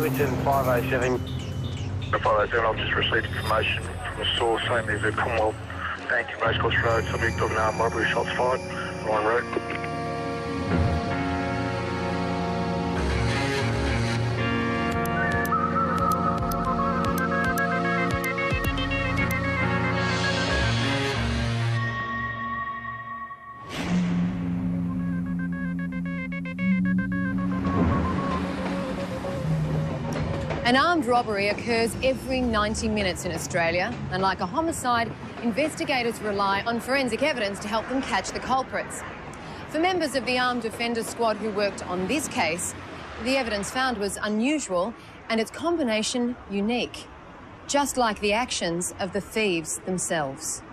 Flemington 507. 507, I've just received information from a source saying there's a Commonwealth Bank in Racecourse Road, subject of an armed robbery, shots fired, Ryan Road. An armed robbery occurs every 90 minutes in Australia, and like a homicide, investigators rely on forensic evidence to help them catch the culprits. For members of the armed offender squad who worked on this case, the evidence found was unusual and its combination unique, just like the actions of the thieves themselves.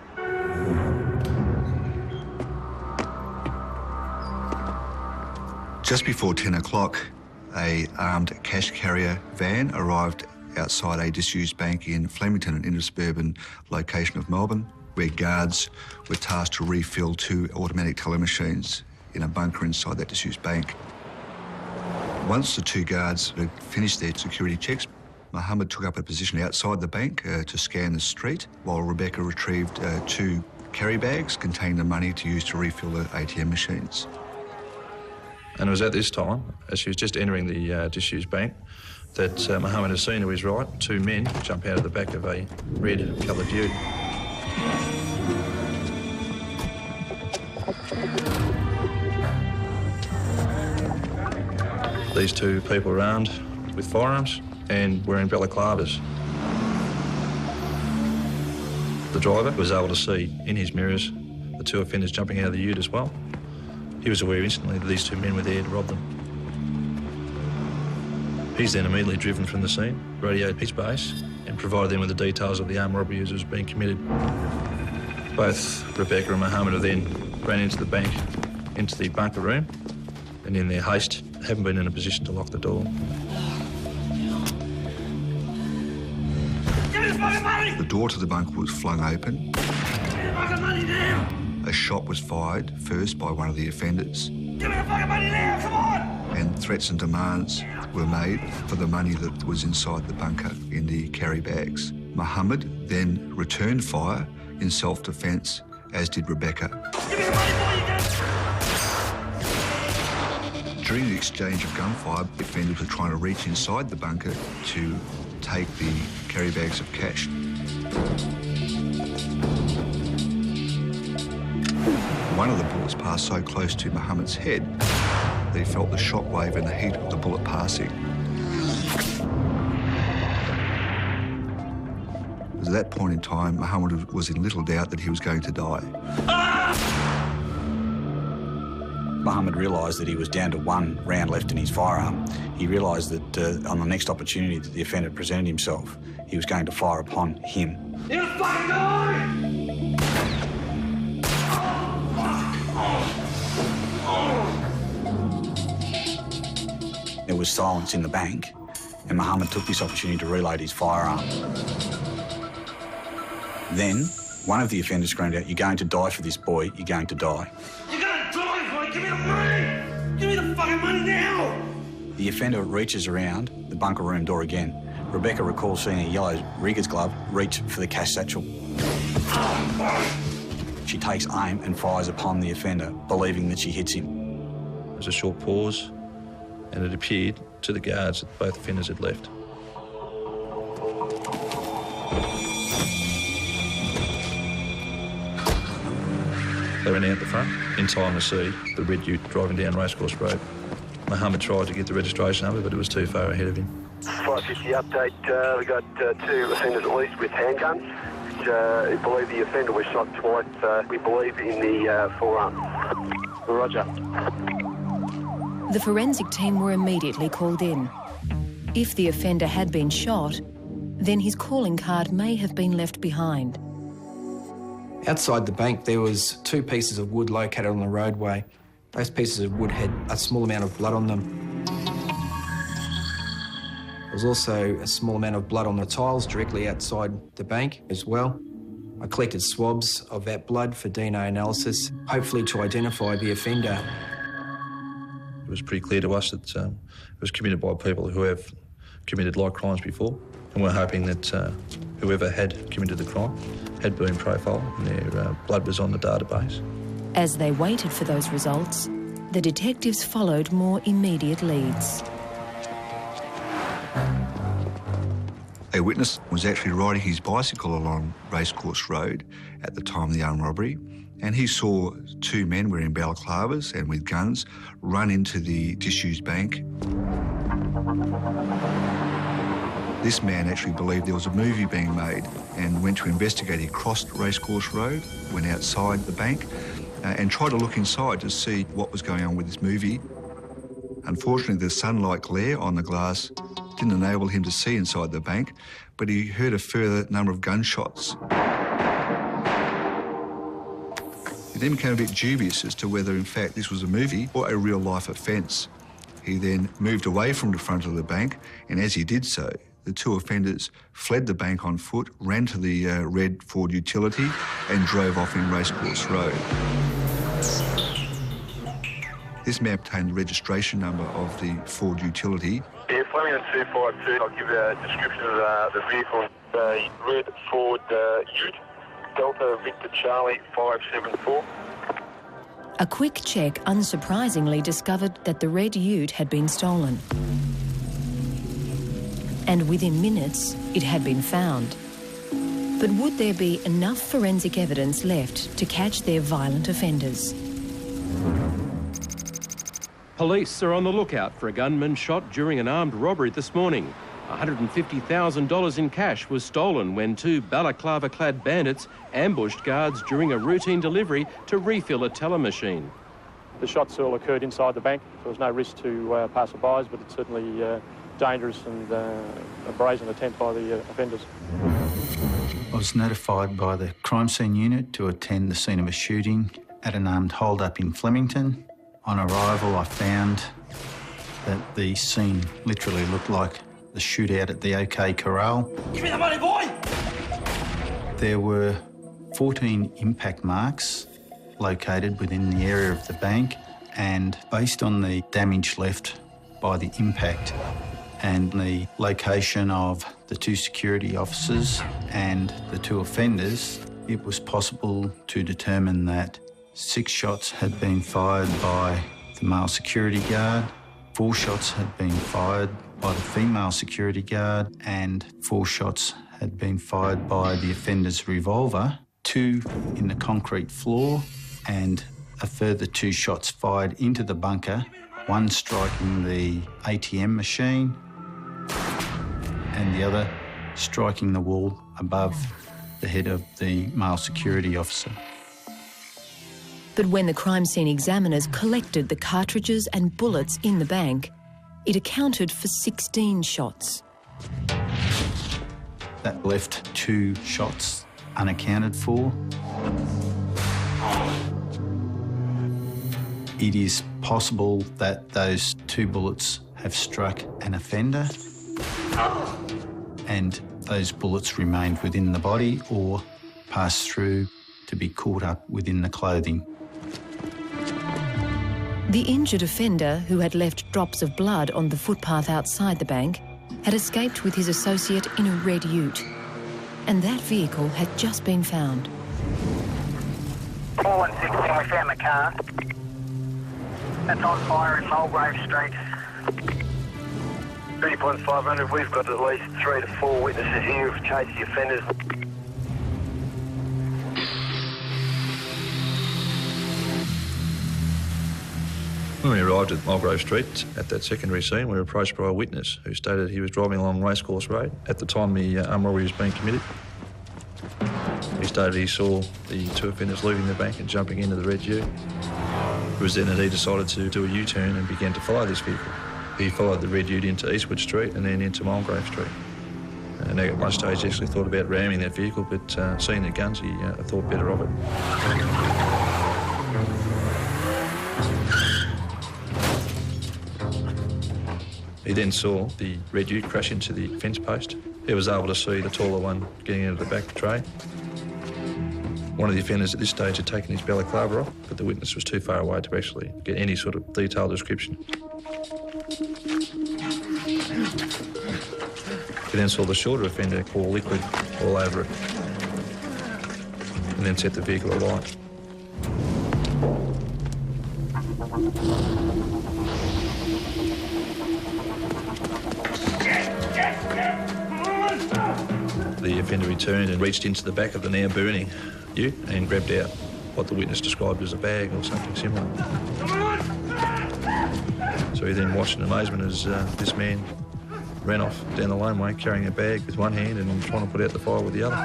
Just before 10 o'clock, an armed cash carrier van arrived outside a disused bank in Flemington, an inner-suburban location of Melbourne, where guards were tasked to refill 2 automatic teller machines in a bunker inside that disused bank. Once the 2 guards had finished their security checks, Mohammed took up a position outside the bank to scan the street, while Rebecca retrieved 2 carry bags containing the money to use to refill the ATM machines. And it was at this time, as she was just entering the disused bank, that Mohammed had seen to his right 2 men jump out of the back of a red-coloured ute. These 2 people were armed with firearms and wearing balaclavas. The driver was able to see in his mirrors the 2 offenders jumping out of the ute as well. He was aware instantly that these 2 men were there to rob them. He's then immediately driven from the scene, radioed his base, and provided them with the details of the armed robbery as it was being committed. Both Rebecca and Mohammed have then ran into the bank, into the bunker room, and in their haste, haven't been in a position to lock the door. Give me the fucking money! The door to the bunker was flung open. Give me the fucking money now! A shot was fired, first by one of the offenders. Give me the fucking money now, come on! And threats and demands were made for the money that was inside the bunker in the carry bags. Mohammed then returned fire in self-defence, as did Rebecca. Give me the money before you get... During the exchange of gunfire, the offenders were trying to reach inside the bunker to take the carry bags of cash. One of the bullets passed so close to Mohammed's head that he felt the shockwave and the heat of the bullet passing. At that point in time, Mohammed was in little doubt that he was going to die. Mohammed realised that he was down to 1 round left in his firearm. He realised that on the next opportunity that the offender presented himself, he was going to fire upon him. You fucking die! There was silence in the bank, and Mohammed took this opportunity to reload his firearm. Then, one of the offenders screamed out, "You're going to die for this, boy, you're going to die." You're gonna die, boy! Give me the money! Give me the fucking money now! The offender reaches around the bunker room door again. Rebecca recalls seeing a yellow rigger's glove reach for the cash satchel. She takes aim and fires upon the offender, believing that she hits him. There was a short pause, and it appeared to the guards that both offenders had left. They ran out the front in time to see the red ute driving down Racecourse Road. Mohammed tried to get the registration number, but it was too far ahead of him. 550 update, we got 2 offenders at least with handguns. We believe the offender was shot twice, we believe in the forearm. Roger. The forensic team were immediately called in. If the offender had been shot, then his calling card may have been left behind. Outside the bank, there was 2 pieces of wood located on the roadway. Those pieces of wood had a small amount of blood on them. There was also a small amount of blood on the tiles directly outside the bank as well. I collected swabs of that blood for DNA analysis, hopefully to identify the offender. It was pretty clear to us that it was committed by people who have committed like crimes before, and we're hoping that whoever had committed the crime had been profiled and their blood was on the database. As they waited for those results, the detectives followed more immediate leads. A witness was actually riding his bicycle along Racecourse Road at the time of the armed robbery, and he saw two men wearing balaclavas and with guns run into the disused bank. This man actually believed there was a movie being made and went to investigate. He crossed Racecourse Road, went outside the bank and tried to look inside to see what was going on with this movie. Unfortunately, the sunlight glare on the glass didn't enable him to see inside the bank, but he heard a further number of gunshots. He then became a bit dubious as to whether, in fact, this was a movie or a real-life offence. He then moved away from the front of the bank, and as he did so, the two offenders fled the bank on foot, ran to the red Ford utility and drove off in Racecourse Road. This man obtained the registration number of the Ford utility. Yeah, Flemington 252. I'll give a description of the vehicle. A red Ford Ute, Delta Victor Charlie 574. A quick check unsurprisingly discovered that the red Ute had been stolen. And within minutes, it had been found. But would there be enough forensic evidence left to catch their violent offenders? Police are on the lookout for a gunman shot during an armed robbery this morning. $150,000 in cash was stolen when two balaclava-clad bandits ambushed guards during a routine delivery to refill a teller machine. The shots all occurred inside the bank. There was no risk to passer-bys, but it's certainly dangerous and a brazen attempt by the offenders. I was notified by the crime scene unit to attend the scene of a shooting at an armed hold-up in Flemington. On arrival, I found that the scene literally looked like the shootout at the OK Corral. Give me the money, boy! There were 14 impact marks located within the area of the bank, and based on the damage left by the impact and the location of the two security officers and the two offenders, it was possible to determine that 6 shots had been fired by the male security guard, 4 shots had been fired by the female security guard, and 4 shots had been fired by the offender's revolver, 2 in the concrete floor, and a further 2 shots fired into the bunker, 1 striking the ATM machine and the other striking the wall above the head of the male security officer. But when the crime scene examiners collected the cartridges and bullets in the bank, it accounted for 16 shots. That left 2 shots unaccounted for. It is possible that those 2 bullets have struck an offender and those bullets remained within the body or passed through to be caught up within the clothing. The injured offender, who had left drops of blood on the footpath outside the bank, had escaped with his associate in a red Ute, and that vehicle had just been found. 416, we found the car. That's on fire in Mulgrave Street. 3.500, we've got at least 3 to 4 witnesses here who've chased the offenders. When we arrived at Mulgrave Street at that secondary scene, we were approached by a witness who stated he was driving along Racecourse Road at the time the armed robbery was being committed. He stated he saw the 2 offenders leaving the bank and jumping into the red Ute. It was then that he decided to do a U-turn and began to follow this vehicle. He followed the red Ute into Eastwood Street and then into Mulgrave Street. And at one stage he actually thought about ramming that vehicle, but seeing the guns, he thought better of it. He then saw the red Ute crash into the fence post. He was able to see the taller one getting into the back tray. One of the offenders at this stage had taken his balaclava off, but the witness was too far away to actually get any sort of detailed description. We then saw the shorter offender pour liquid all over it and then set the vehicle alight. The offender returned and reached into the back of the now burning ute and grabbed out what the witness described as a bag or something similar. So he then watched in amazement as this man ran off down the laneway carrying a bag with one hand and trying to put out the fire with the other.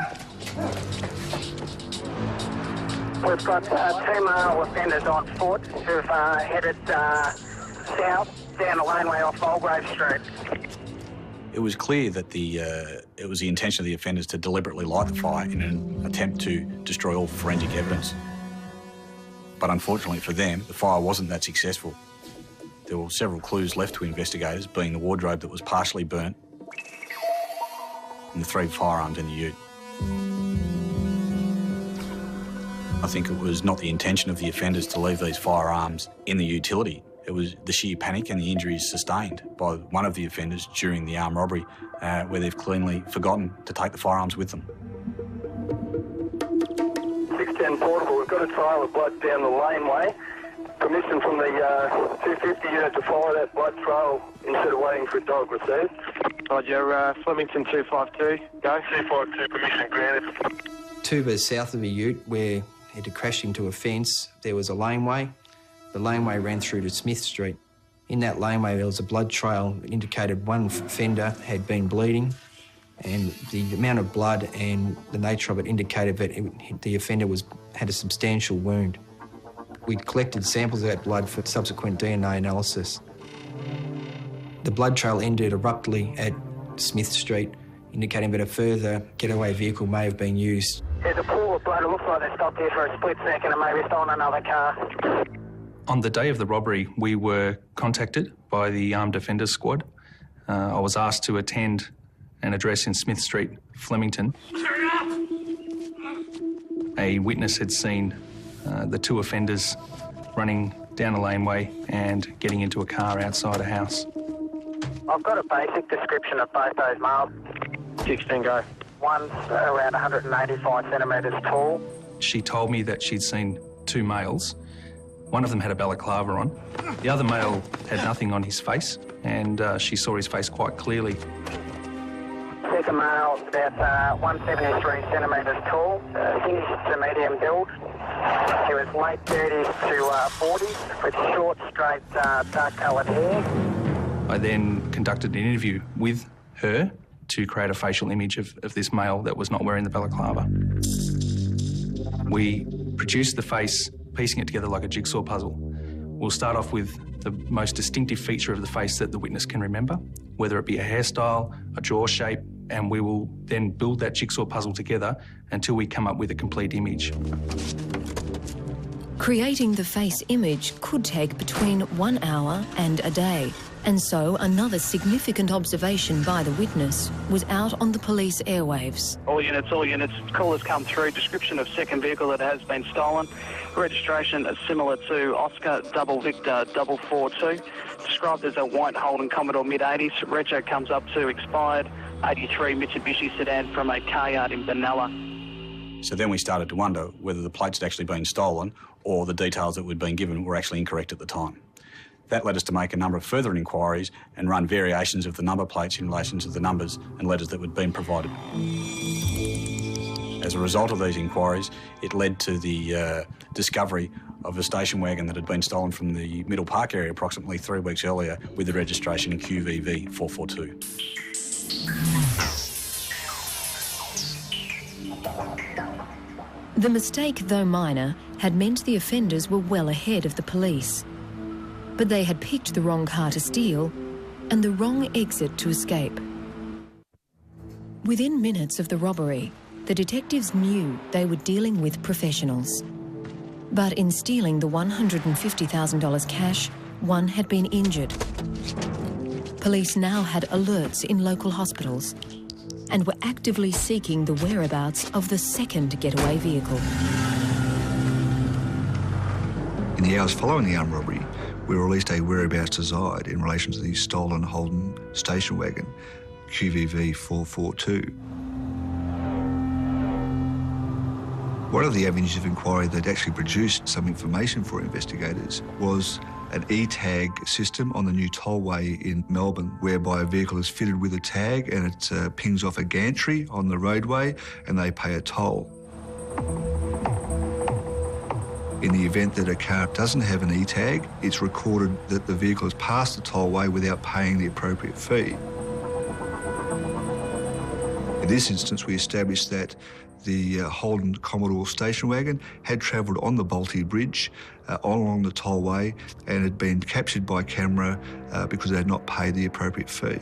We've got two male offenders on foot who've headed south down the laneway off Mulgrave Street. It was clear that it was the intention of the offenders to deliberately light the fire in an attempt to destroy all forensic evidence. But unfortunately for them, the fire wasn't that successful. There were several clues left to investigators, being the wardrobe that was partially burnt and the 3 firearms in the ute. I think it was not the intention of the offenders to leave these firearms in the utility. It was the sheer panic and the injuries sustained by one of the offenders during the armed robbery, where they've cleanly forgotten to take the firearms with them. 610 Portable, we've got a trail of blood down the laneway. Permission from the 250 unit to follow that blood trail instead of waiting for a dog received. Roger, Flemington 252, go. 252, permission granted. 2 meters south of the ute, where it had crashed into a fence, there was a laneway. The laneway ran through to Smith Street. In that laneway, there was a blood trail that indicated one offender had been bleeding, and the amount of blood and the nature of it indicated that the offender had a substantial wound. We collected samples of that blood for subsequent DNA analysis. The blood trail ended abruptly at Smith Street, indicating that a further getaway vehicle may have been used. There's a pool of blood. It looks like they stopped here for a split second and maybe stolen another car. On the day of the robbery, we were contacted by the Armed Defenders Squad. I was asked to attend an address in Smith Street, Flemington. A witness had seen the 2 offenders running down a laneway and getting into a car outside a house. I've got a basic description of both those males. 16, go. One's around 185 centimetres tall. She told me that she'd seen 2 males. One of them had a balaclava on. The other male had nothing on his face, and she saw his face quite clearly. Second male, about 173 centimetres tall, hinged to medium build. He was late 30s to 40s, with short, straight, dark-coloured hair. I then conducted an interview with her to create a facial image of this male that was not wearing the balaclava. We produced the face, piecing it together like a jigsaw puzzle. We'll start off with the most distinctive feature of the face that the witness can remember, whether it be a hairstyle, a jaw shape, and we will then build that jigsaw puzzle together until we come up with a complete image. Creating the face image could take between 1 hour and a day, and so another significant observation by the witness was out on the police airwaves. All units, callers come through. Description of second vehicle that has been stolen. Registration is similar to Oscar Double Victor 442. Described as a white Holden Commodore mid-80s. Rego comes up to expired 83 Mitsubishi sedan from a car yard in Benalla. So then we started to wonder whether the plates had actually been stolen or the details that we'd been given were actually incorrect at the time. That led us to make a number of further inquiries and run variations of the number plates in relation to the numbers and letters that had been provided. As a result of these inquiries, it led to the discovery of a station wagon that had been stolen from the Middle Park area approximately 3 weeks earlier with the registration in QVV 442. The mistake, though minor, had meant the offenders were well ahead of the police. But they had picked the wrong car to steal and the wrong exit to escape. Within minutes of the robbery, the detectives knew they were dealing with professionals. But in stealing the $150,000 cash, one had been injured. Police now had alerts in local hospitals and were actively seeking the whereabouts of the second getaway vehicle. In the hours following the armed robbery, we released a whereabouts desired in relation to the stolen Holden station wagon, QVV 442. One of the avenues of inquiry that actually produced some information for investigators was an e-tag system on the new tollway in Melbourne, whereby a vehicle is fitted with a tag and it pings off a gantry on the roadway and they pay a toll. In the event that a car doesn't have an e-tag, it's recorded that the vehicle has passed the tollway without paying the appropriate fee. In this instance, we established that the Holden Commodore station wagon had travelled on the Balti Bridge along the tollway and had been captured by camera because they had not paid the appropriate fee.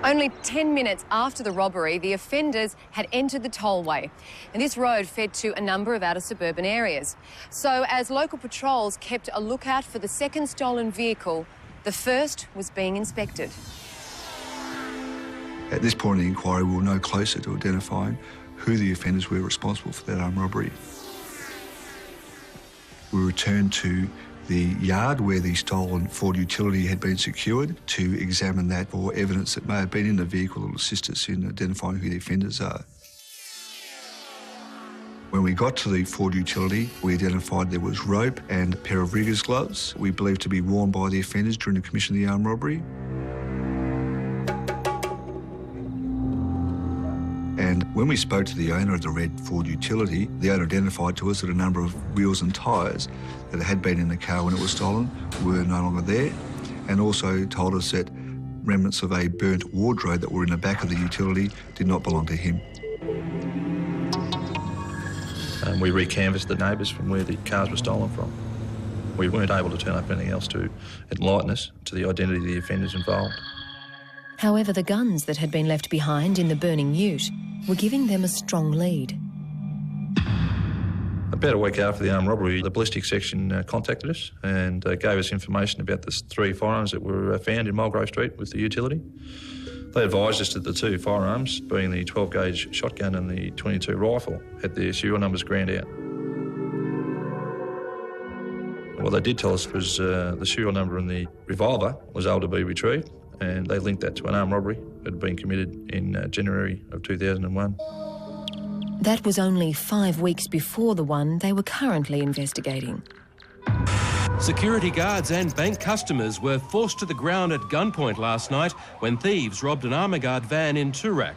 Only 10 minutes after the robbery, the offenders had entered the tollway, and this road fed to a number of outer suburban areas. So as local patrols kept a lookout for the second stolen vehicle, the first was being inspected. At this point in the inquiry, we were no closer to identifying who the offenders were responsible for that armed robbery. We returned to the yard where the stolen Ford utility had been secured to examine that for evidence that may have been in the vehicle that will assist us in identifying who the offenders are. When we got to the Ford utility, we identified there was rope and a pair of riggers' gloves we believed to be worn by the offenders during the commission of the armed robbery. And when we spoke to the owner of the red Ford utility, the owner identified to us that a number of wheels and tyres that had been in the car when it was stolen were no longer there, and also told us that remnants of a burnt wardrobe that were in the back of the utility did not belong to him. We re-canvassed the neighbours from where the cars were stolen from. We weren't able to turn up anything else to enlighten us to the identity of the offenders involved. However, the guns that had been left behind in the burning ute were giving them a strong lead. About a week after the armed robbery, the ballistics section contacted us and gave us information about the 3 firearms that were found in Mulgrave Street with the utility. They advised us that the 2 firearms, being the 12-gauge shotgun and the .22 rifle, had their serial numbers ground out. What they did tell us was the serial number in the revolver was able to be retrieved, and they linked that to an armed robbery that had been committed in January of 2001. That was only 5 weeks before the one they were currently investigating. Security guards and bank customers were forced to the ground at gunpoint last night when thieves robbed an armour guard van in Toorak.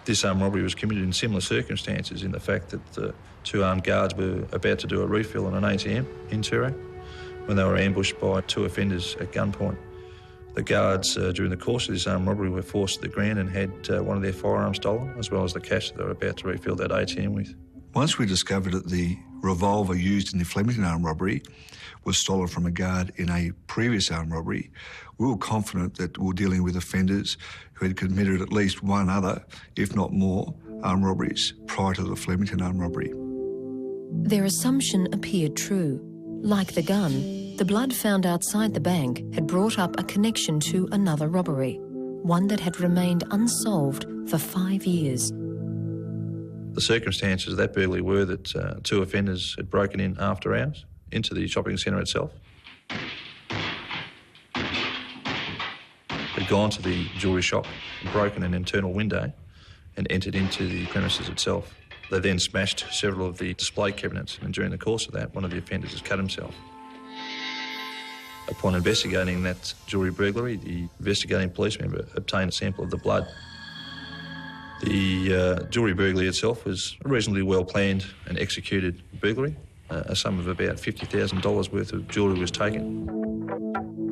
This armed robbery was committed in similar circumstances in the fact that the 2 armed guards were about to do a refill on an ATM in Toorak when they were ambushed by 2 offenders at gunpoint. The guards, during the course of this armed robbery, were forced to the ground and had one of their firearms stolen, as well as the cash that they were about to refill that ATM with. Once we discovered that the revolver used in the Flemington armed robbery was stolen from a guard in a previous armed robbery, we were confident that we were dealing with offenders who had committed at least one other, if not more, armed robberies prior to the Flemington armed robbery. Their assumption appeared true. Like the gun, the blood found outside the bank had brought up a connection to another robbery, one that had remained unsolved for 5 years. The circumstances of that burglary were that 2 offenders had broken in after hours into the shopping centre itself. Had gone to the jewellery shop, broken an internal window and entered into the premises itself. They then smashed several of the display cabinets, and during the course of that, one of the offenders has cut himself. Upon investigating that jewellery burglary, the investigating police member obtained a sample of the blood. The jewellery burglary itself was a reasonably well-planned and executed burglary. A sum of about $50,000 worth of jewellery was taken.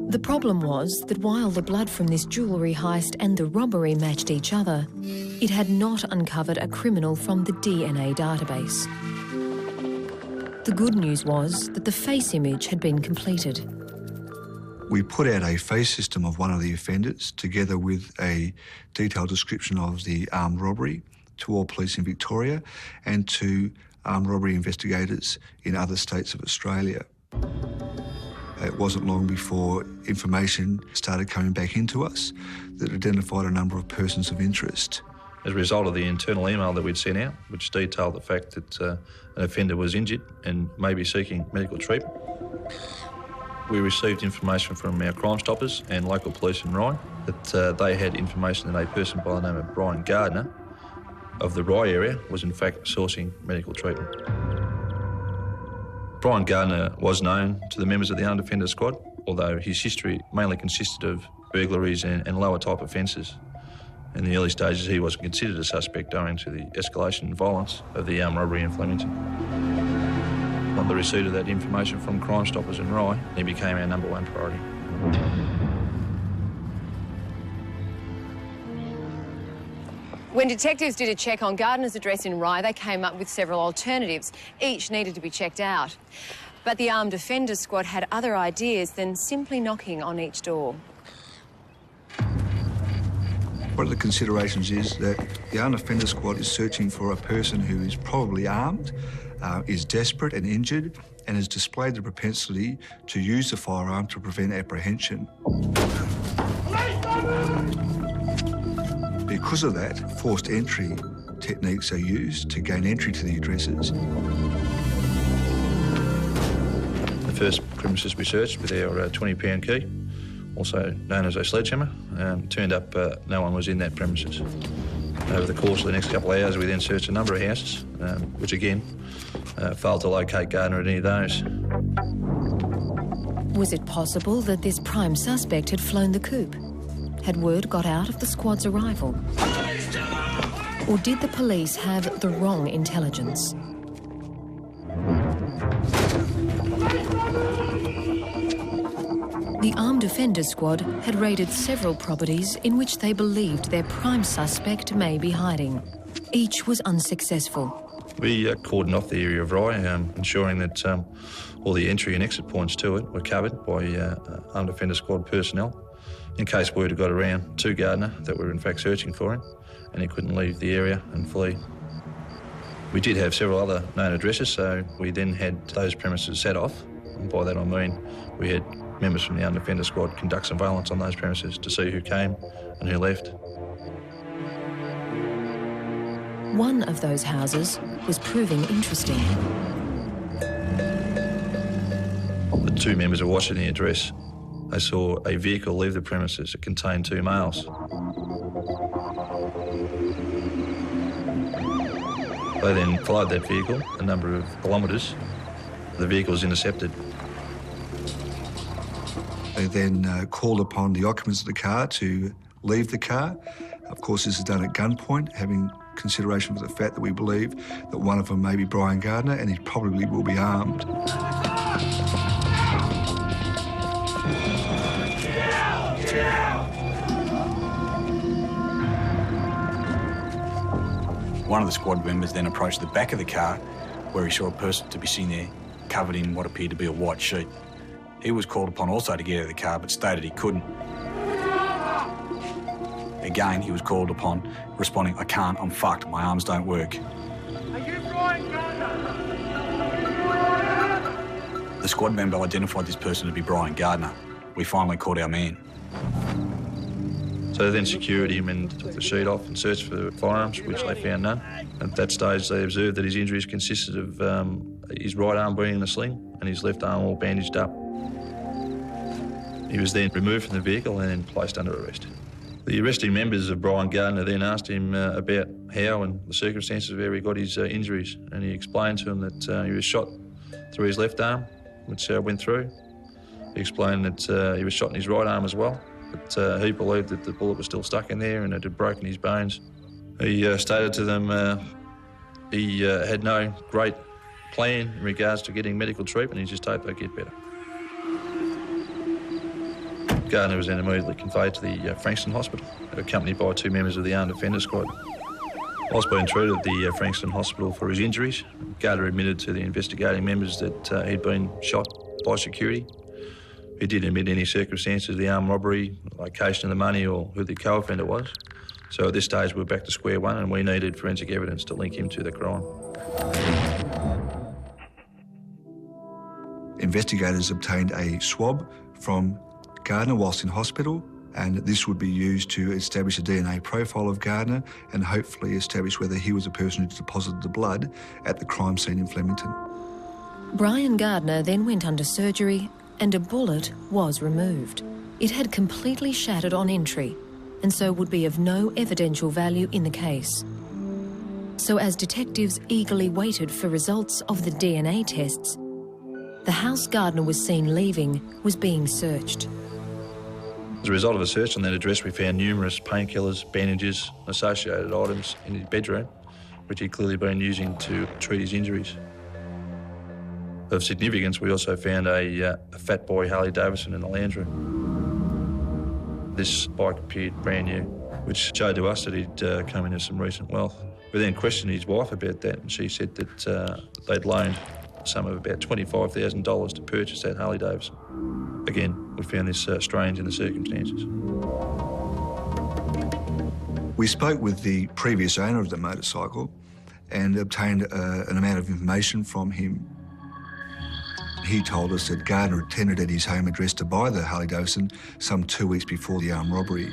The problem was that while the blood from this jewellery heist and the robbery matched each other, it had not uncovered a criminal from the DNA database. The good news was that the face image had been completed. We put out a face system of one of the offenders together with a detailed description of the armed robbery to all police in Victoria and to armed robbery investigators in other states of Australia. It wasn't long before information started coming back into us that identified a number of persons of interest. As a result of the internal email that we'd sent out, which detailed the fact that an offender was injured and may be seeking medical treatment, We received information from our Crime Stoppers and local police in Rye that they had information that a person by the name of Brian Gardner of the Rye area was in fact sourcing medical treatment. Brian Gardner was known to the members of the Armed Offender Squad, although his history mainly consisted of burglaries and lower type offences. In the early stages, he wasn't considered a suspect owing to the escalation and violence of the armed robbery in Flemington. On the receipt of that information from Crime Stoppers in Rye, he became our #1 priority. When detectives did a check on Gardner's address in Rye, they came up with several alternatives. Each needed to be checked out. But the Armed Offender Squad had other ideas than simply knocking on each door. One of the considerations is that the Armed Offender Squad is searching for a person who is probably armed, is desperate and injured, and has displayed the propensity to use the firearm to prevent apprehension. Because of that, forced entry techniques are used to gain entry to the addresses. The first premises we searched with our 20-pound key, also known as a sledgehammer, turned up no one was in that premises. Over the course of the next couple of hours, we then searched a number of houses, which again failed to locate Gardner at any of those. Was it possible that this prime suspect had flown the coop? Had word got out of the squad's arrival? Or did the police have the wrong intelligence? The Armed Offender Squad had raided several properties in which they believed their prime suspect may be hiding. Each was unsuccessful. We cordoned off the area of Rye, ensuring that all the entry and exit points to it were covered by Armed Offender Squad personnel, in case word had got around to Gardner that we were in fact searching for him and he couldn't leave the area and flee. We did have several other known addresses, so we then had those premises set off, and by that I mean we had members from the Armed Offender Squad conduct surveillance on those premises to see who came and who left. One of those houses was proving interesting. The two members were watching the address. They saw a vehicle leave the premises that contained 2 males. They then followed that vehicle a number of kilometres. The vehicle was intercepted. They then called upon the occupants of the car to leave the car. Of course, this is done at gunpoint, having consideration for the fact that we believe that one of them may be Brian Gardner and he probably will be armed. One of the squad members then approached the back of the car where he saw a person to be seen there covered in what appeared to be a white sheet. He was called upon also to get out of the car but stated he couldn't. Again, he was called upon, responding, "I can't, I'm fucked, my arms don't work." Are you Brian Gardner? The squad member identified this person to be Brian Gardner. We finally caught our man. So they then secured him and took the sheet off and searched for firearms, which they found none. At that stage, they observed that his injuries consisted of his right arm being in a sling and his left arm all bandaged up. He was then removed from the vehicle and then placed under arrest. The arresting members of Brian Gardner then asked him about how and the circumstances of how he got his injuries, and he explained to them that he was shot through his left arm, which went through. He explained that he was shot in his right arm as well, but he believed that the bullet was still stuck in there and it had broken his bones. He stated to them he had no great plan in regards to getting medical treatment, he just hoped they'd get better. Gardner was then immediately conveyed to the Frankston Hospital, accompanied by 2 members of the Armed Offender Squad. Whilst being treated at the Frankston Hospital for his injuries, Gardner admitted to the investigating members that he'd been shot by security. He didn't admit any circumstances of the armed robbery, location of the money or who the co-offender was. So at this stage we're back to square one and we needed forensic evidence to link him to the crime. Investigators obtained a swab from Gardner whilst in hospital, and this would be used to establish a DNA profile of Gardner and hopefully establish whether he was the person who deposited the blood at the crime scene in Flemington. Brian Gardner then went under surgery and a bullet was removed. It had completely shattered on entry, and so would be of no evidential value in the case. So as detectives eagerly waited for results of the DNA tests, the house Gardner was seen leaving was being searched. As a result of a search on that address, we found numerous painkillers, bandages, associated items in his bedroom, which he'd clearly been using to treat his injuries. Of significance, we also found a Fat Boy Harley Davidson in the lounge room. This bike appeared brand new, which showed to us that he'd come into some recent wealth. We then questioned his wife about that, and she said that they'd loaned a sum of about $25,000 to purchase that Harley Davidson. Again, we found this strange in the circumstances. We spoke with the previous owner of the motorcycle and obtained an amount of information from him. He told us that Gardner had tendered at his home address to buy the Harley Davidson some 2 weeks before the armed robbery.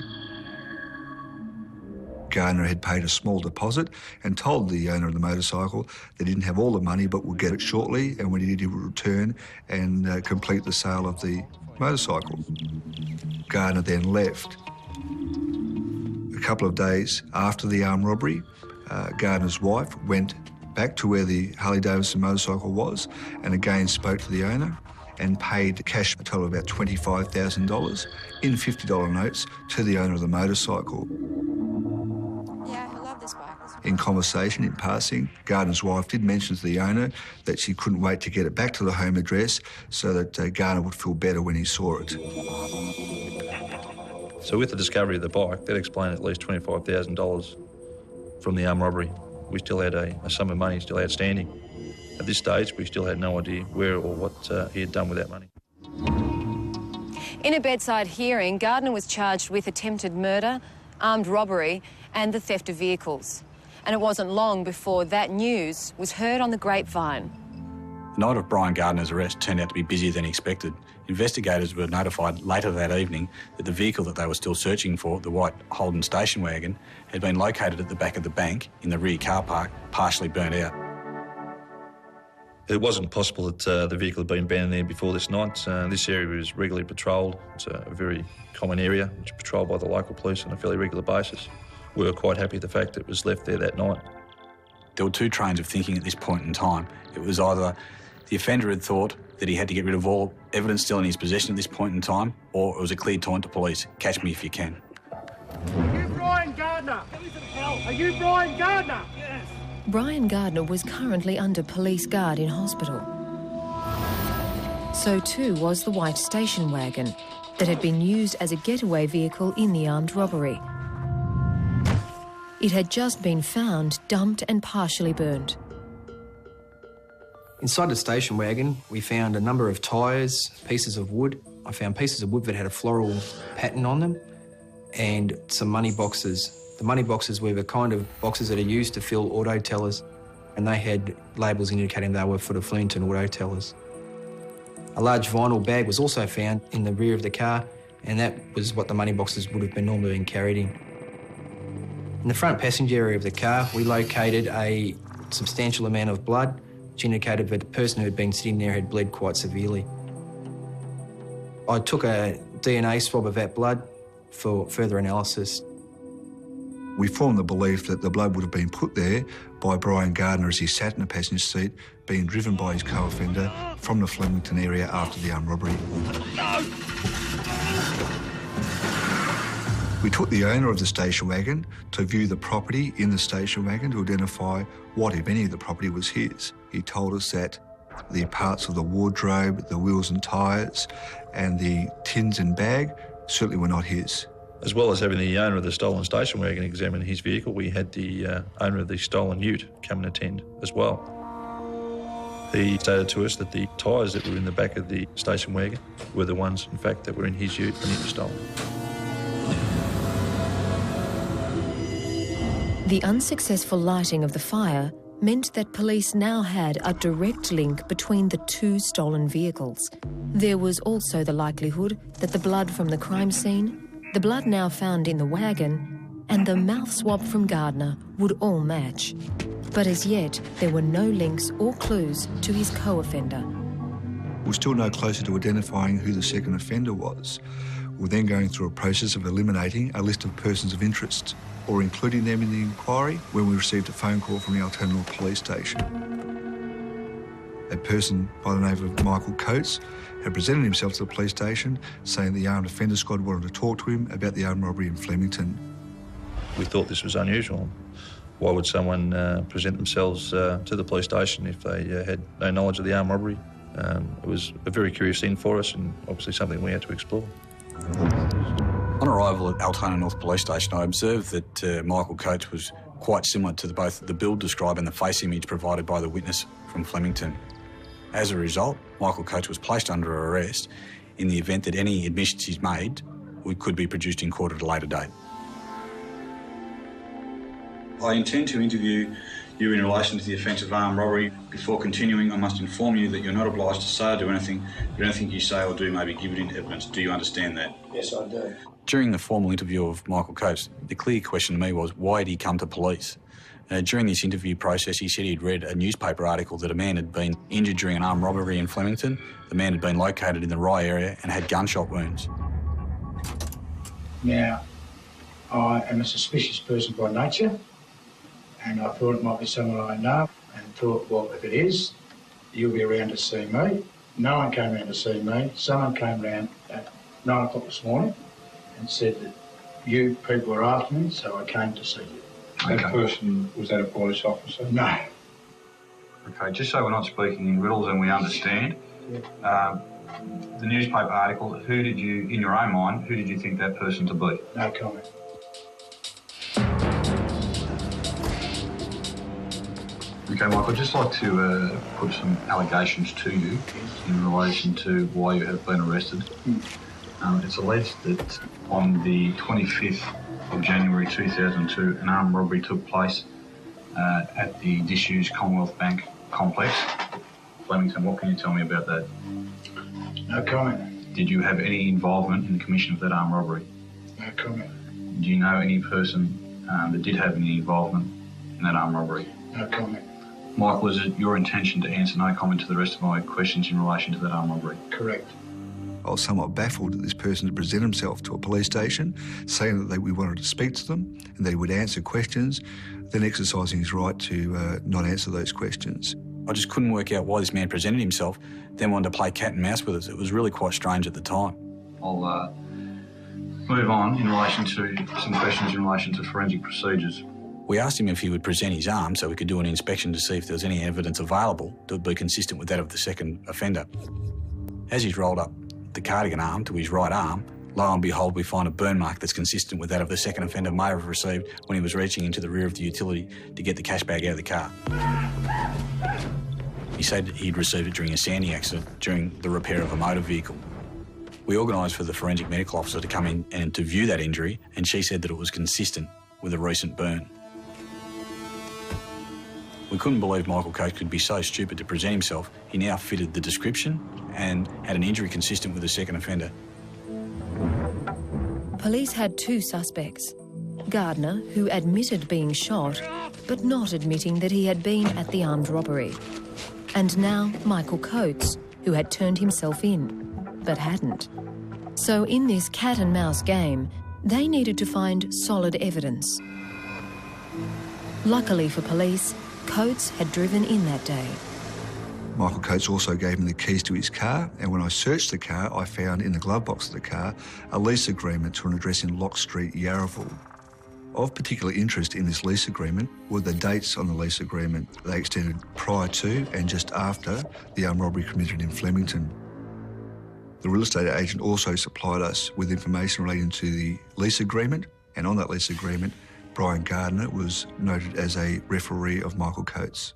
Gardner had paid a small deposit and told the owner of the motorcycle that he didn't have all the money but would get it shortly, and when he did, he would return and complete the sale of the motorcycle. Gardner then left. A couple of days after the armed robbery, Gardner's wife went back to where the Harley Davidson motorcycle was and again spoke to the owner and paid cash, a total of about $25,000 in $50 notes to the owner of the motorcycle. In conversation, in passing, Gardner's wife did mention to the owner that she couldn't wait to get it back to the home address so that Gardner would feel better when he saw it. So with the discovery of the bike, that explained at least $25,000 from the armed robbery. We still had a sum of money still outstanding. At this stage, we still had no idea where or what he had done with that money. In a bedside hearing, Gardner was charged with attempted murder, armed robbery and the theft of vehicles. And it wasn't long before that news was heard on the grapevine. The night of Brian Gardner's arrest turned out to be busier than expected. Investigators were notified later that evening that the vehicle that they were still searching for, the white Holden station wagon, had been located at the back of the bank in the rear car park, partially burnt out. It wasn't possible that the vehicle had been abandoned there before this night. This area was regularly patrolled. It's a very common area, which is patrolled by the local police on a fairly regular basis. We were quite happy with the fact that it was left there that night. There were two trains of thinking at this point in time. It was either the offender had thought that he had to get rid of all evidence still in his possession at this point in time, or it was a clear taunt to police. Catch me if you can. Are you Brian Gardner? Are you Brian Gardner? Yes. Brian Gardner was currently under police guard in hospital. So too was the white station wagon that had been used as a getaway vehicle in the armed robbery. It had just been found, dumped and partially burnt. Inside the station wagon, we found a number of tyres, pieces of wood. I found pieces of wood that had a floral pattern on them and some money boxes. The money boxes were the kind of boxes that are used to fill auto tellers, and they had labels indicating they were for the Flemington auto tellers. A large vinyl bag was also found in the rear of the car, and that was what the money boxes would have been normally been carried in. In the front passenger area of the car, we located a substantial amount of blood, which indicated that the person who had been sitting there had bled quite severely. I took a DNA swab of that blood for further analysis. We formed the belief that the blood would have been put there by Brian Gardner as he sat in the passenger seat, being driven by his co-offender from the Flemington area after the armed robbery. We took the owner of the station wagon to view the property in the station wagon to identify what, if any, of the property was his. He told us that the parts of the wardrobe, the wheels and tyres, and the tins and bag certainly were not his. As well as having the owner of the stolen station wagon examine his vehicle, we had the owner of the stolen ute come and attend as well. He stated to us that the tyres that were in the back of the station wagon were the ones, in fact, that were in his ute when it was stolen. The unsuccessful lighting of the fire meant that police now had a direct link between the two stolen vehicles. There was also the likelihood that the blood from the crime scene, the blood now found in the wagon, and the mouth swab from Gardner would all match. But as yet, there were no links or clues to his co-offender. We're still no closer to identifying who the second offender was. We're then going through a process of eliminating a list of persons of interest or including them in the inquiry when we received a phone call from the Altona Police Station. A person by the name of Michael Coates had presented himself to the police station saying the armed offender squad wanted to talk to him about the armed robbery in Flemington. We thought this was unusual. Why would someone present themselves to the police station if they had no knowledge of the armed robbery? It was a very curious thing for us and obviously something we had to explore. On arrival at Altona North Police Station, I observed that Michael Coates was quite similar to both the build described and the face image provided by the witness from Flemington. As a result, Michael Coates was placed under arrest in the event that any admissions he's made could be produced in court at a later date. I intend to interview you in relation to the offence of armed robbery. Before continuing, I must inform you that you're not obliged to say or do anything, but anything you say or do may be given in evidence. Do you understand that? Yes, I do. During the formal interview of Michael Coates, the clear question to me was, why had he come to police? During this interview process, he said he'd read a newspaper article that a man had been injured during an armed robbery in Flemington. The man had been located in the Rye area and had gunshot wounds. Now, I am a suspicious person by nature, and I thought it might be someone I know, and thought, well, if it is, you'll be around to see me. No one came around to see me. Someone came around at 9 o'clock this morning and said that you people were after me, so I came to see you. That person, was that a police officer? No. Okay, just so we're not speaking in riddles and we understand, the newspaper article, who did you, in your own mind, who did you think that person to be? No comment. Okay, Michael, I'd just like to put some allegations to you in relation to why you have been arrested. It's alleged that on the 25th of January 2002, an armed robbery took place at the disused Commonwealth Bank complex. Flemington, what can you tell me about that? No comment. Did you have any involvement in the commission of that armed robbery? No comment. Do you know any person that did have any involvement in that armed robbery? No comment. Michael, is it your intention to answer no comment to the rest of my questions in relation to that armed robbery? Correct. I was somewhat baffled that this person had presented himself to a police station saying that we wanted to speak to them and that he would answer questions, then exercising his right to not answer those questions. I just couldn't work out why this man presented himself, then wanted to play cat and mouse with us. It was really quite strange at the time. I'll move on in relation to some questions in relation to forensic procedures. We asked him if he would present his arm so we could do an inspection to see if there was any evidence available that would be consistent with that of the second offender. As he's rolled up the cardigan arm to his right arm, lo and behold, we find a burn mark that's consistent with that of the second offender may have received when he was reaching into the rear of the utility to get the cash bag out of the car. He said he'd received it during a sanding accident during the repair of a motor vehicle. We organised for the forensic medical officer to come in and to view that injury, and she said that it was consistent with a recent burn. We couldn't believe Michael Coates could be so stupid to present himself. He now fitted the description and had an injury consistent with the second offender. Police had two suspects. Gardner, who admitted being shot, but not admitting that he had been at the armed robbery. And now Michael Coates, who had turned himself in, but hadn't. So in this cat and mouse game, they needed to find solid evidence. Luckily for police, Coates had driven in that day. Michael Coates also gave me the keys to his car, and when I searched the car, I found in the glove box of the car a lease agreement to an address in Lock Street, Yarraville. Of particular interest in this lease agreement were the dates on the lease agreement. They extended prior to and just after the armed robbery committed in Flemington. The real estate agent also supplied us with information relating to the lease agreement, and on that lease agreement, Brian Gardner was noted as a referee of Michael Coates.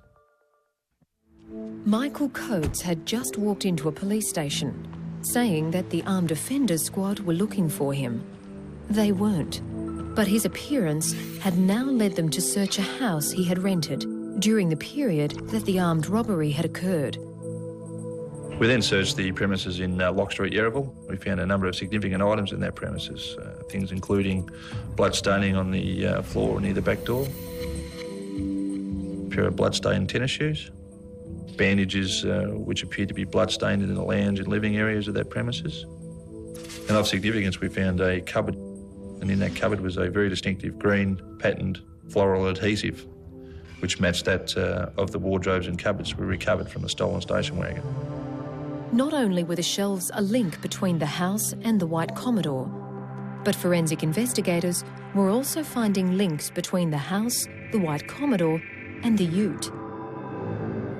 Michael Coates had just walked into a police station, saying that the armed offenders squad were looking for him. They weren't, but his appearance had now led them to search a house he had rented during the period that the armed robbery had occurred. We then searched the premises in Lock Street, Yarraville. We found a number of significant items in that premises, things including blood staining on the floor near the back door, a pair of blood-stained tennis shoes, bandages which appeared to be blood-stained in the lounge and living areas of that premises. And of significance, we found a cupboard, and in that cupboard was a very distinctive green patterned floral adhesive, which matched that of the wardrobes and cupboards we recovered from the stolen station wagon. Not only were the shelves a link between the house and the White Commodore, but forensic investigators were also finding links between the house, the White Commodore and the ute.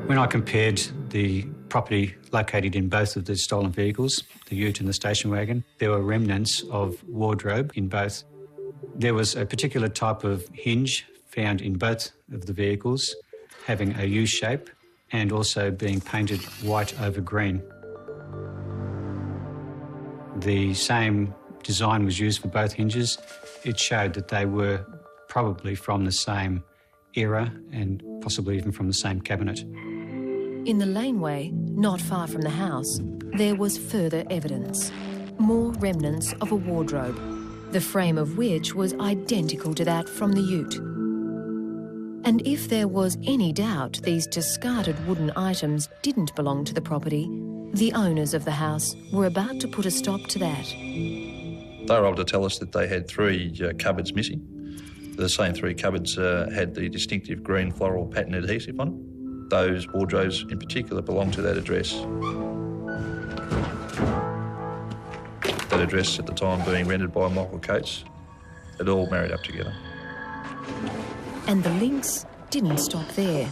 When I compared the property located in both of the stolen vehicles, the ute and the station wagon, there were remnants of wardrobe in both. There was a particular type of hinge found in both of the vehicles, having a U shape and also being painted white over green. The same design was used for both hinges. It showed that they were probably from the same era and possibly even from the same cabinet. In the laneway, not far from the house, there was further evidence. More remnants of a wardrobe, the frame of which was identical to that from the ute. And if there was any doubt these discarded wooden items didn't belong to the property, the owners of the house were about to put a stop to that. They were able to tell us that they had 3 cupboards missing. The same 3 cupboards had the distinctive green floral pattern adhesive on them. Those wardrobes in particular belonged to that address. That address at the time being rented by Michael Coates had all married up together. And the links didn't stop there.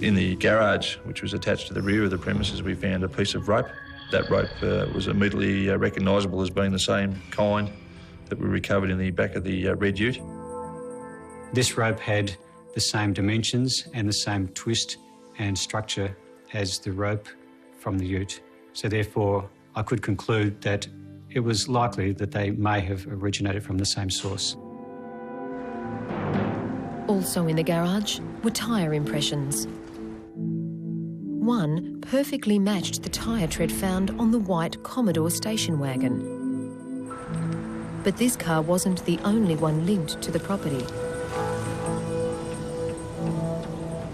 In the garage, which was attached to the rear of the premises, we found a piece of rope. That rope was immediately recognisable as being the same kind that we recovered in the back of the red ute. This rope had the same dimensions and the same twist and structure as the rope from the ute. So therefore, I could conclude that it was likely that they may have originated from the same source. Also in the garage were tyre impressions. One perfectly matched the tyre tread found on the White Commodore station wagon. But this car wasn't the only one linked to the property.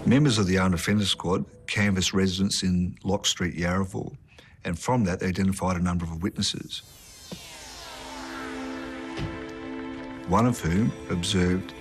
Members of the Armed Offender Squad canvassed residents in Lock Street, Yarraville, and from that they identified a number of witnesses. One of whom observed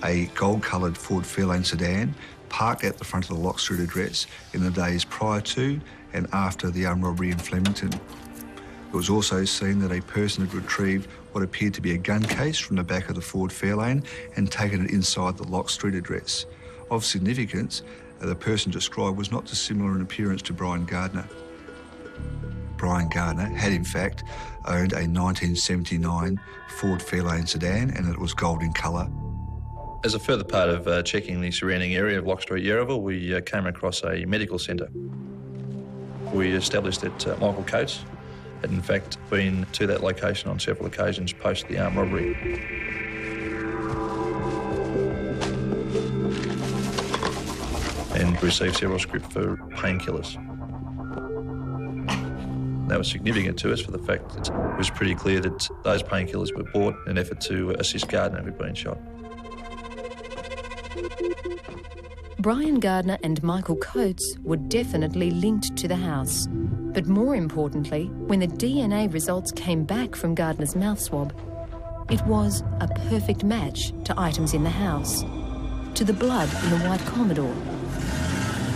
a gold-coloured Ford Fairlane sedan parked at the front of the Lock Street address in the days prior to and after the armed robbery in Flemington. It was also seen that a person had retrieved what appeared to be a gun case from the back of the Ford Fairlane and taken it inside the Lock Street address. Of significance, the person described was not dissimilar in appearance to Brian Gardner. Brian Gardner had in fact owned a 1979 Ford Fairlane sedan and it was gold in colour. As a further part of checking the surrounding area of Lock Street, Yarraville, we came across a medical centre. We established that Michael Coates had in fact been to that location on several occasions post the armed robbery. And received several scripts for painkillers. That was significant to us for the fact that it was pretty clear that those painkillers were bought in an effort to assist Gardner who'd been shot. Brian Gardner and Michael Coates were definitely linked to the house. But more importantly, when the DNA results came back from Gardner's mouth swab, it was a perfect match to items in the house, to the blood in the White Commodore,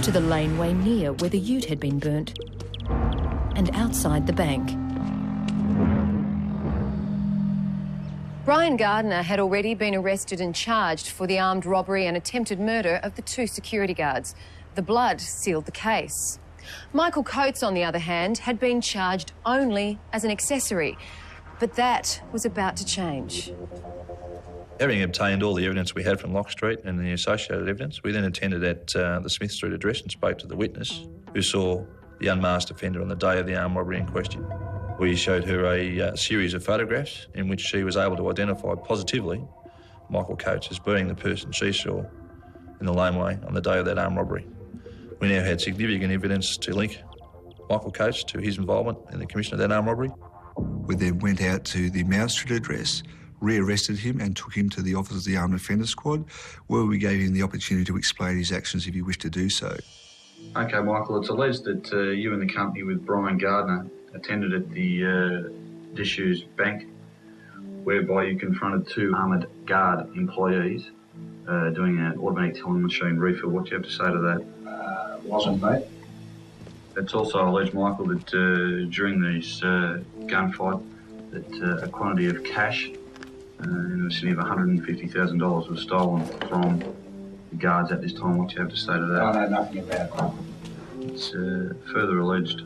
to the laneway near where the ute had been burnt, and outside the bank. Brian Gardner had already been arrested and charged for the armed robbery and attempted murder of the 2 security guards. The blood sealed the case. Michael Coates, on the other hand, had been charged only as an accessory, but that was about to change. Having obtained all the evidence we had from Lock Street and the associated evidence, we then attended at the Smith Street address and spoke to the witness who saw the unmasked offender on the day of the armed robbery in question. We showed her a series of photographs in which she was able to identify positively Michael Coates as being the person she saw in the laneway on the day of that armed robbery. We now had significant evidence to link Michael Coates to his involvement in the commission of that armed robbery. We then went out to the Mount Street address, rearrested him and took him to the office of the Armed Offender Squad, where we gave him the opportunity to explain his actions if he wished to do so. Okay, Michael, it's alleged that you and the company with Brian Gardner attended at the disused bank, whereby you confronted two armoured guard employees doing an automatic telling machine refill. What do you have to say to that? Wasn't me. It's also alleged, Michael, that during these gunfight, that a quantity of cash in the vicinity of $150,000 was stolen from the guards at this time. What do you have to say to that? I know nothing about that. It's further alleged,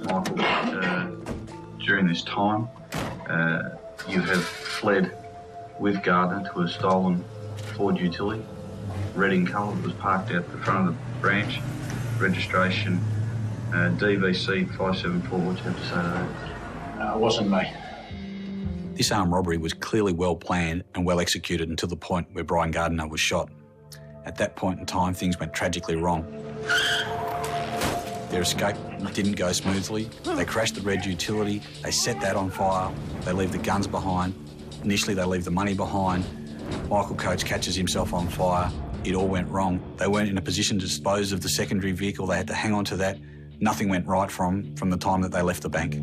Michael, that during this time, you have fled with Gardner to a stolen Ford utility, red in colour, that was parked out the front of the branch, registration DVC 574. What do you have to say to that? It wasn't me. This armed robbery was clearly well planned and well executed until the point where Brian Gardner was shot. At that point in time, things went tragically wrong. Their escape didn't go smoothly. They crashed the red utility, they set that on fire, they leave the guns behind. Initially, they leave the money behind. Michael Coates catches himself on fire. It all went wrong. They weren't in a position to dispose of the secondary vehicle. They had to hang on to that. Nothing went right from the time that they left the bank.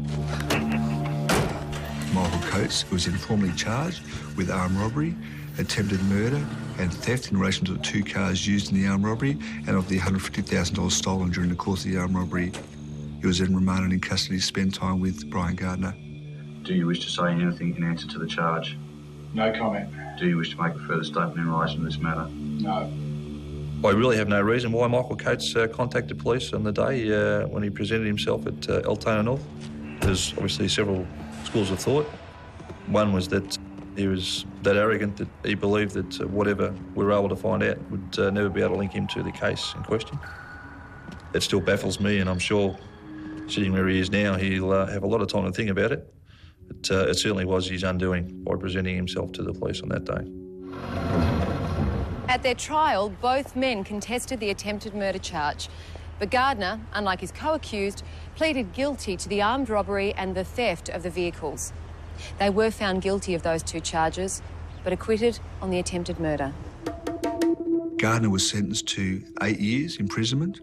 Michael Coates was informally charged with armed robbery, attempted murder and theft in relation to the two cars used in the armed robbery and of the $150,000 stolen during the course of the armed robbery. He was then remanded in custody to spend time with Brian Gardner. Do you wish to say anything in answer to the charge? No comment. Do you wish to make a further statement in relation to this matter? No. I really have no reason why Michael Coates contacted police on the day when he presented himself at Altona North. There's obviously several schools of thought. One was that he was that arrogant that he believed that whatever we were able to find out would never be able to link him to the case in question. It still baffles me, and I'm sure sitting where he is now, he'll have a lot of time to think about it. But it certainly was his undoing by presenting himself to the police on that day. At their trial, both men contested the attempted murder charge. But Gardner, unlike his co-accused, pleaded guilty to the armed robbery and the theft of the vehicles. They were found guilty of those two charges, but acquitted on the attempted murder. Gardner was sentenced to 8 years imprisonment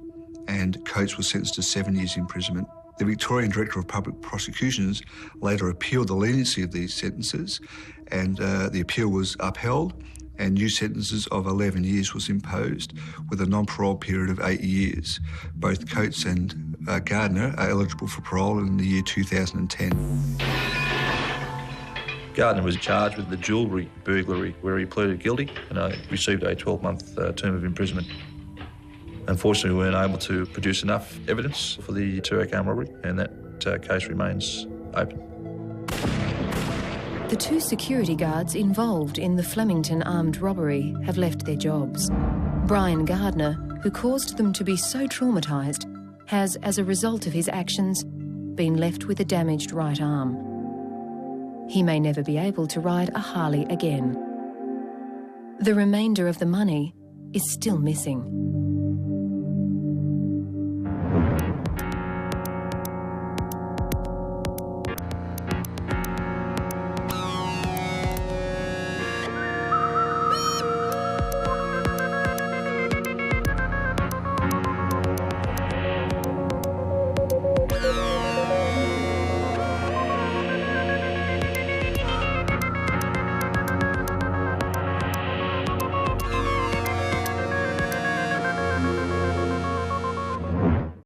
and Coates was sentenced to 7 years imprisonment. The Victorian Director of Public Prosecutions later appealed the leniency of these sentences, and the appeal was upheld, and new sentences of 11 years was imposed with a non-parole period of 8 years. Both Coates and Gardner are eligible for parole in the year 2010. Gardner was charged with the jewellery burglary, where he pleaded guilty and received a 12-month term of imprisonment. Unfortunately, we weren't able to produce enough evidence for the Turek armed robbery, and that case remains open. The two security guards involved in the Flemington armed robbery have left their jobs. Brian Gardner, who caused them to be so traumatised, has, as a result of his actions, been left with a damaged right arm. He may never be able to ride a Harley again. The remainder of the money is still missing.